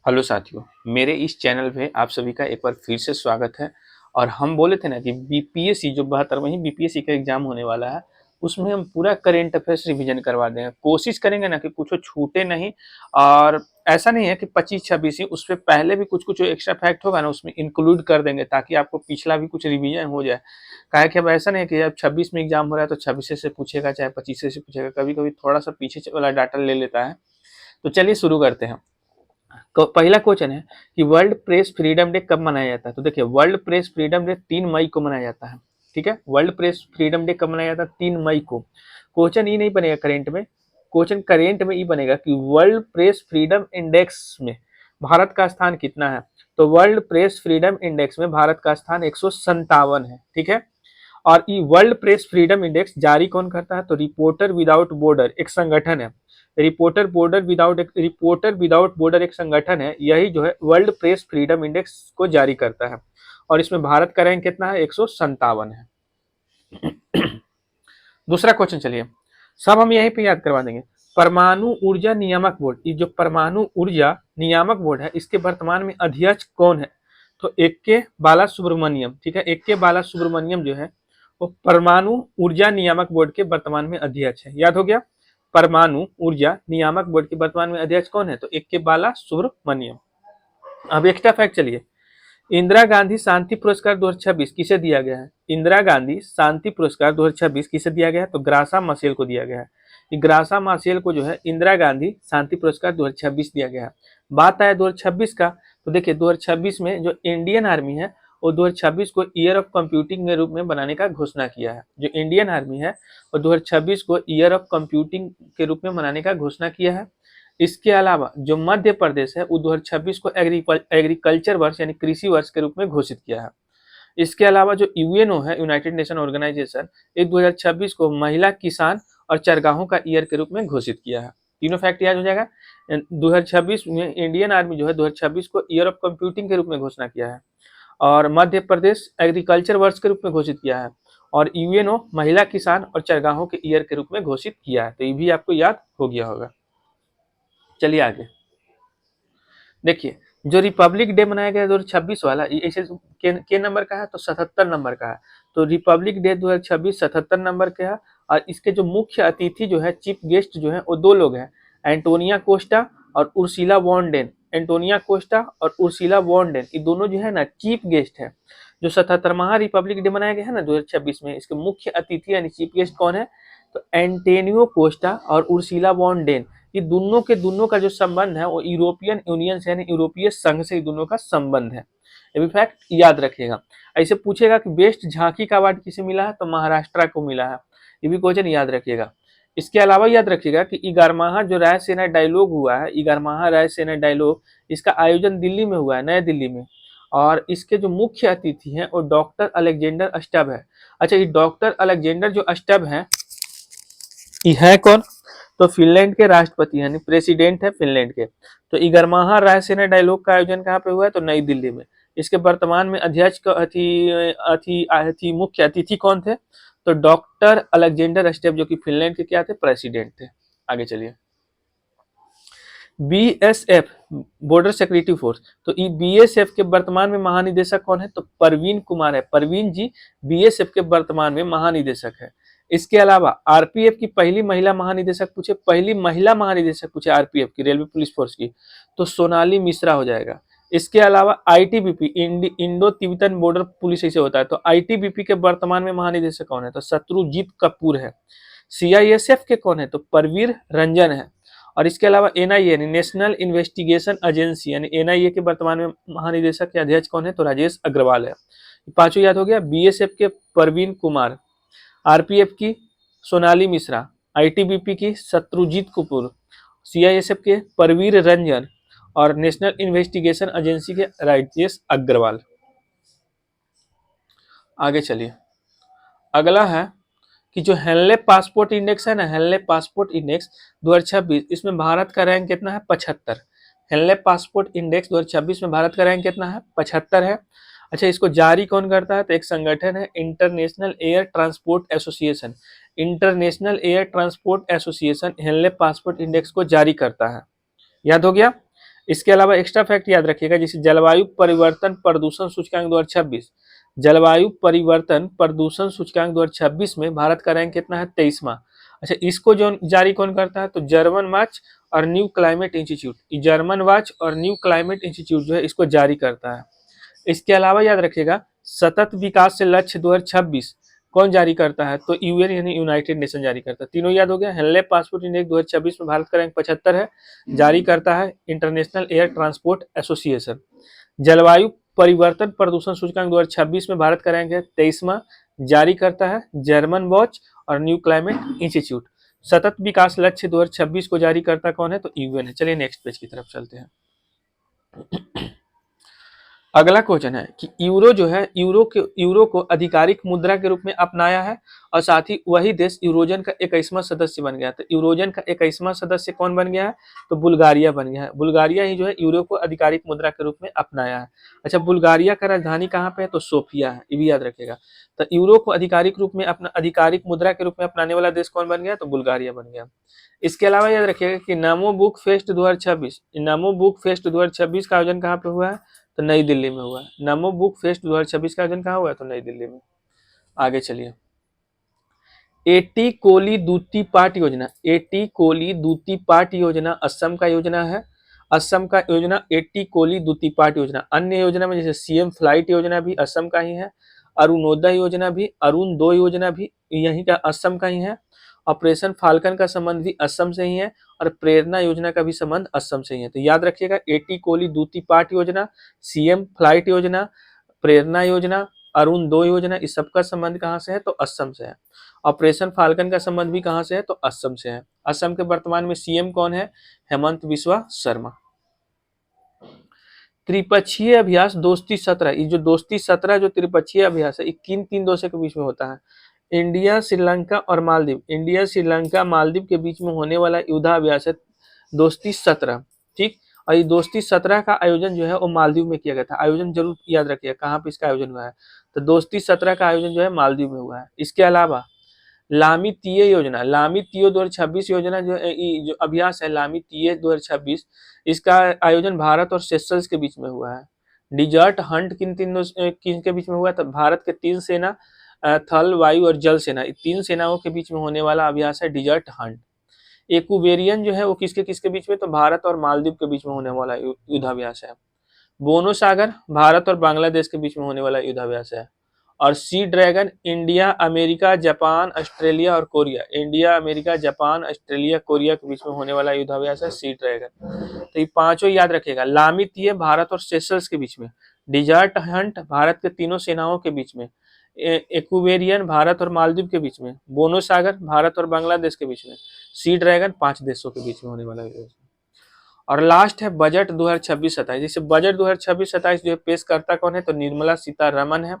Hello साथियों, मेरे इस चैनल पे आप सभी का एक बार फिर से स्वागत है। और हम बोले थे ना कि बीपीएससी जो 72वां बीपीएससी का एग्जाम होने वाला है, उसमें हम पूरा करंट अफेयर्स रिवीजन करवा देंगे। कोशिश करेंगे ना कि कुछ छूटे नहीं। और ऐसा नहीं है कि 25-26 ही, उससे पहले भी कुछ कुछ एक्स्ट्रा फैक्ट होगा ना, उसमें इंक्लूड कर देंगे ताकि आपको पिछला भी कुछ रिवीजन हो जाए। काहे कि अब ऐसा नहीं है कि अब 26 में एग्जाम हो रहा है तो 26 से पूछेगा, चाहे 25 से पूछेगा, कभी कभी थोड़ा सा पीछे वाला डाटा ले लेता है। तो चलिए शुरू करते हैं। तो पहला क्वेश्चन है कि वर्ल्ड प्रेस फ्रीडम डे कब मनाया जाता है। तो देखिए, वर्ल्ड प्रेस फ्रीडम डे 3 मई को मनाया जाता है। ठीक है, वर्ल्ड प्रेस फ्रीडम डे कब मनाया जाता है? 3 मई को। क्वेश्चन ये नहीं बनेगा करेंट में, क्वेश्चन करेंट में ये बनेगा कि वर्ल्ड प्रेस फ्रीडम इंडेक्स में भारत का स्थान कितना है। तो वर्ल्ड प्रेस फ्रीडम इंडेक्स में भारत का स्थान 157 है। ठीक है, और ये वर्ल्ड प्रेस फ्रीडम इंडेक्स जारी कौन करता है? तो रिपोर्टर विदाउट बॉर्डर एक संगठन है। रिपोर्टर विदाउट बॉर्डर एक संगठन है, यही जो है वर्ल्ड प्रेस फ्रीडम इंडेक्स को जारी करता है। और इसमें भारत का रैंक कितना है? 157 है। दूसरा क्वेश्चन चलिए, सब हम यहीं पे याद करवा देंगे। परमाणु ऊर्जा नियामक बोर्ड, ये जो परमाणु ऊर्जा नियामक बोर्ड है, इसके वर्तमान में अध्यक्ष कौन है? तो एक के बाला सुब्रमण्यम। ठीक है, एक के बाला सुब्रमण्यम जो है वो परमाणु ऊर्जा नियामक बोर्ड के वर्तमान में अध्यक्ष है। याद हो गया, परमाणु ऊर्जा नियामक बोर्ड के वर्तमान में अध्यक्ष कौन है? तो एक के बाला सुब्रमण्यम। अब एक्स्ट्रा फैक्ट चलिए, इंदिरा गांधी शांति पुरस्कार 2026 किसे दिया गया है? इंदिरा गांधी शांति पुरस्कार 2026 किसे दिया गया है? तो ग्रासा मासेल को दिया गया है। ग्रासा मासेल को जो है इंदिरा गांधी शांति पुरस्कार 2026 दिया गया है। बात आया 2026 का, तो देखिए 2026 में जो इंडियन आर्मी है वो 2026 को ईयर ऑफ कंप्यूटिंग के रूप में बनाने का घोषणा किया है। जो इंडियन आर्मी है वो 2026 को ईयर ऑफ कंप्यूटिंग के रूप में मनाने का घोषणा किया है। इसके अलावा जो मध्य प्रदेश है वो 2026 को एग्रीकल्चर वर्ष यानी कृषि वर्ष के रूप में घोषित किया है। इसके अलावा जो यूएनओ है, यूनाइटेड नेशन ऑर्गेनाइजेशन, ये 2026 को महिला, किसान और चरगाहों का ईयर के रूप में घोषित किया है। तीनों फैक्ट याद हो जाएगा। 2026 में इंडियन आर्मी जो है 2026 को ईयर ऑफ कंप्यूटिंग के रूप में घोषणा किया है, और मध्य प्रदेश एग्रीकल्चर वर्ष के रूप में घोषित किया है, और यूएनओ महिला, किसान और चरगाहों के ईयर के रूप में घोषित किया है। तो ये भी आपको याद हो गया होगा। चलिए आगे देखिए, जो रिपब्लिक डे मनाया गया 2026 वाला, इसे के नंबर का है? तो 77 नंबर का है। तो रिपब्लिक डे 2026 77 नंबर का है। और इसके जो मुख्य अतिथि जो है, चीफ गेस्ट जो है, वो दो लोग हैं, एंटोनिया कोस्टा और उर्सिला वॉन डेन। एंटोनिया कोस्टा और उर्सिला वॉन डेन, ये दोनों जो है ना चीफ गेस्ट है। जो 77वां रिपब्लिक डे मनाया गया है ना 2026 में, इसके मुख्य अतिथि यानी चीफ गेस्ट कौन है? तो एंटेनियो कोस्टा और उर्सिला वॉन डेन। ये दोनों के दोनों का जो संबंध है वो यूरोपियन यूनियन से यानी यूरोपीय संघ से दोनों का संबंध है। ये भी फैक्ट याद रखिएगा। ऐसे पूछेगा कि बेस्ट झांकी का अवार्ड किसे मिला है? तो महाराष्ट्र को मिला है। ये भी क्वेश्चन याद रखिएगा। इसके अलावा याद रखिएगा कि 11वां जो रायसेना डायलॉग हुआ है, 11वां रायसेना डायलॉग, इसका आयोजन दिल्ली में हुआ है, नई दिल्ली में। और इसके जो मुख्य अतिथि हैं वो डॉक्टर अलेक्जेंडर स्टब है। अच्छा, ये डॉक्टर अलेक्जेंडर जो स्टब है, ये है कौन? तो फिनलैंड के राष्ट्रपति यानी प्रेसिडेंट है फिनलैंड के। तो 11वां रायसेना डायलॉग का आयोजन कहाँ पे हुआ है? तो नई दिल्ली में। इसके वर्तमान में अध्यक्ष का मुख्य अतिथि कौन थे? तो डॉक्टर अलेक्जेंडर स्टेप, जो कि फिनलैंड के क्या थे? प्रेसिडेंट थे। आगे चलिए, बीएसएफ बॉर्डर सिक्योरिटी फोर्स, तो ये बीएसएफ के वर्तमान में महानिदेशक कौन है? तो परवीन कुमार है। परवीन जी बीएसएफ के वर्तमान में महानिदेशक है। इसके अलावा आरपीएफ की पहली महिला महानिदेशक पूछे, पहली महिला महानिदेशक पूछे आरपीएफ की, रेलवे पुलिस फोर्स की, तो सोनाली मिश्रा हो जाएगा। इसके अलावा ITBP, Indo Tibetan border police ऐसे होता है, तो आईटीबीपी के वर्तमान में महानिदेशक कौन है? तो शत्रुजीत कपूर है। सीआईएसएफ के कौन है? तो परवीर रंजन है। और इसके अलावा एनआईए नेशनल इन्वेस्टिगेशन एजेंसी यानी एनआईए के वर्तमान में महानिदेशक के अध्यक्ष कौन है? तो राजेश अग्रवाल है। पांचों याद हो गया। बीएसएफ के परवीन कुमार, आरपीएफ की सोनाली मिश्रा, आईटीबीपी की शत्रुजीत कपूर, सीआईएसएफ के परवीर रंजन और नेशनल इन्वेस्टिगेशन एजेंसी के राजेश अग्रवाल। आगे चलिए, अगला है कि जो हेनले पासपोर्ट इंडेक्स है ना, हेनले पासपोर्ट इंडेक्स 2026, इसमें भारत का रैंक कितना है? 75। हेनले पासपोर्ट इंडेक्स 2026 में भारत का रैंक कितना है? 75 है। अच्छा, इसको जारी कौन करता है? तो एक संगठन है, international air transport association. International air transport association Henley passport index को जारी करता है। याद हो गया। इसके अलावा एक्स्ट्रा फैक्ट याद रखिएगा, जैसे जलवायु परिवर्तन प्रदूषण सूचकांक 2026, जलवायु परिवर्तन प्रदूषण सूचकांक 2026 में भारत का रैंक कितना है? 23वां। अच्छा, इसको जो जारी कौन करता है? तो जर्मन वाच और new climate institute, German watch और न्यू क्लाइमेट इंस्टीट्यूट जो है इसको जारी करता है। इसके अलावा याद रखिएगा, सतत विकास से लक्ष्य 2026 कौन जारी करता है? तो यूएन यानी यूनाइटेड नेशन जारी करता है। तीनों याद हो गया। हेनले पासपोर्ट इंडेक्स 2026 में भारत का रैंक 75 है, जारी करता है इंटरनेशनल एयर ट्रांसपोर्ट एसोसिएशन। जलवायु परिवर्तन प्रदूषण सूचकांक 2026 में भारत का रैंक है 23वां, जारी करता है जर्मन वॉच और न्यू क्लाइमेट इंस्टीट्यूट। सतत विकास लक्ष्य 2026 को जारी करता कौन है? तो यूएन है। चलिए नेक्स्ट पेज की तरफ चलते हैं। अगला क्वेश्चन है कि यूरो जो है, यूरो को आधिकारिक मुद्रा के रूप में अपनाया है और साथ ही वही देश यूरोजन का 21वां सदस्य बन गया। तो यूरोजन का 21वां सदस्य कौन बन गया है? तो बुल्गारिया बन गया है। बुल्गारिया ही जो है यूरो को आधिकारिक मुद्रा के रूप में अपनाया है। अच्छा, बुल्गारिया का राजधानी कहाँ पे है? तो सोफिया है, ये भी याद रखेगा। तो यूरो को आधिकारिक रूप में अपना आधिकारिक मुद्रा के रूप में अपनाने वाला देश कौन बन गया? तो बुल्गारिया बन गया। इसके अलावा याद रखिएगा कि नमो बुक फेस्ट 2026, नमो बुक फेस्ट 2026 का आयोजन कहाँ पे हुआ है? तो नई दिल्ली में हुआ है। नमो बुक फेस्ट 2026 का आयोजन कहाँ हुआ है? तो नई दिल्ली में। आगे चलिए, एटी कोली दूती पाट योजना, एटी कोली दूती पाट योजना असम का योजना है। असम का योजना एटी कोली दूती पाट योजना। अन्य योजना में जैसे सीएम फ्लाइट योजना भी असम का ही है, अरुणोदय योजना भी, अरुण 2 योजना भी यहीं का असम का ही है, ऑपरेशन फाल्कन का संबंध भी असम से ही है और प्रेरणा योजना का भी संबंध असम से ही है। तो याद रखिएगा, एटी कोली दूती पाट योजना, सीएम फ्लाइट योजना, प्रेरणा योजना, अरुण 2 योजना, इस सबका संबंध कहाँ से है? तो असम से है। ऑपरेशन फाल्कन का संबंध भी कहाँ से है? तो असम से है। असम के वर्तमान में सीएम कौन है? हेमंत बिस्वा शर्मा। त्रिपक्षीय अभ्यास दोस्ती 17, ये जो दोस्ती 17 जो त्रिपक्षीय अभ्यास है, ये किन तीन देशों के बीच में होता है? इंडिया, श्रीलंका और मालदीव। इंडिया, श्रीलंका, मालदीव के बीच में होने वाला युद्धाभ्यास है दोस्ती 17। ठीक, और ये दोस्ती 17 का आयोजन जो है वो मालदीव में किया गया था। आयोजन जरूर याद रखिएगा कहाँ पे इसका आयोजन हुआ है। तो दोस्ती 17 का आयोजन जो है मालदीव में हुआ है। इसके अलावा लामी तीय योजना, लामी तीय 2026 योजना जो अभ्यास है लामी तीय 2026, इसका आयोजन भारत और सेशल्स के बीच में हुआ है। डिजर्ट हंट किन के बीच में हुआ? तो भारत के 3 सेना, थल, वायु और जल सेना, 3 सेनाओं के बीच में होने वाला अभ्यास है डिजर्ट हंट। एक्वेरियन जो है वो किसके किसके बीच में? तो भारत और मालदीव के बीच में होने वाला युद्धाभ्यास है। बोनो सागर भारत और बांग्लादेश के बीच में होने वाला युद्धाभ्यास है। और sea dragon India, America, Japan, Australia और Korea, India, America, Japan, Australia, Korea के बीच में होने वाला युद्धाभ्यास है सी ड्रैगन। तो ये पांचों याद रखेगा। लामी तीय भारत और सेशल्स के बीच में, डिजर्ट हंट भारत के तीनों सेनाओं के बीच में, एक्वेरियन भारत और मालदीव के बीच में, बोनो सागर भारत और बांग्लादेश के बीच में, सी ड्रैगन 5 देशों के बीच में होने वाला है। और लास्ट है बजट 2026-27। जैसे बजट 2026-27 जो है पेश करता कौन है? तो निर्मला सीतारमन है।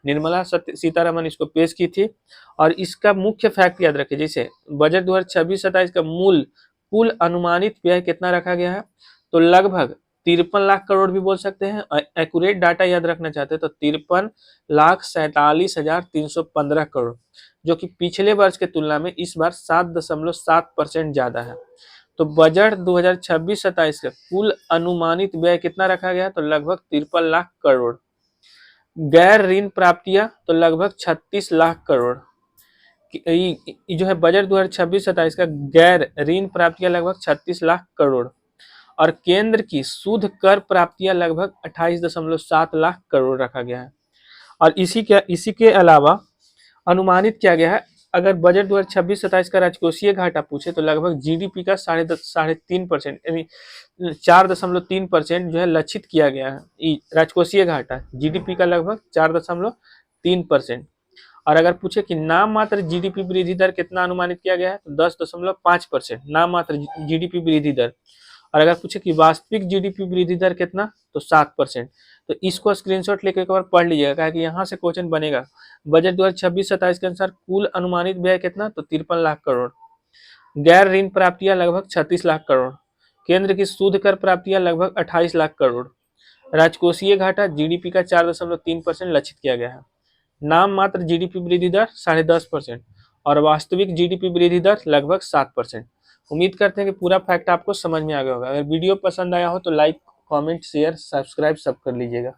निर्मला सीतारमन इसको पेश की थी। और इसका मुख्य फैक्ट याद रखिए, जैसे बजट 2026-27 का मूल कुल अनुमानित व्यय कितना रखा गया है? तो लगभग 53 लाख करोड़ भी बोल सकते हैं। एक्यूरेट डाटा याद रखना चाहते हैं तो 53,47,315 करोड़, जो कि पिछले वर्ष के तुलना में इस बार 7.7% ज्यादा है। तो बजट 2026-27 का कुल अनुमानित व्यय कितना रखा गया? तो लगभग 53 लाख करोड़। गैर ऋण प्राप्तियां तो लगभग 36 लाख करोड़। जो है बजट 2026-27 का गैर ऋण प्राप्तियां लगभग 36 लाख करोड़। और केंद्र की शुद्ध कर प्राप्तियां लगभग 28.7 लाख करोड़ रखा गया है। और इसी के अलावा अनुमानित किया गया है, अगर बजट 2026-27 का राजकोषीय घाटा पूछे तो लगभग जीडीपी का 3.5% यानी 4.3% जो है लक्षित किया गया है। राजकोषीय घाटा जीडीपी का लगभग 4.3%। और अगर पूछे कि नाम मात्र जीडीपी वृद्धि दर कितना अनुमानित किया गया है तो 10.5%, नाम मात्र जीडीपी वृद्धि दर। और अगर पूछे कि वास्तविक जीडीपी वृद्धि दर कितना, तो 7%। तो इसको स्क्रीनशॉट लेकर एक बार पढ़ लीजिएगा कि यहाँ से क्वेश्चन बनेगा। बजट 2026-27 के अनुसार कुल अनुमानित व्यय कितना, तो 53 लाख करोड़। गैर ऋण प्राप्तियां लगभग 36 लाख करोड़। केंद्र की शुद्ध कर प्राप्तियां लगभग 28 लाख करोड़। राजकोषीय घाटा जीडीपी का 4.3% लक्षित किया गया है। नाम मात्र जीडीपी वृद्धि दर 10.5% और वास्तविक जीडीपी वृद्धि दर लगभग 7%। उम्मीद करते हैं कि पूरा फैक्ट आपको समझ में आ गया होगा। अगर वीडियो पसंद आया हो तो लाइक, कमेंट, शेयर, सब्सक्राइब सब कर लीजिएगा।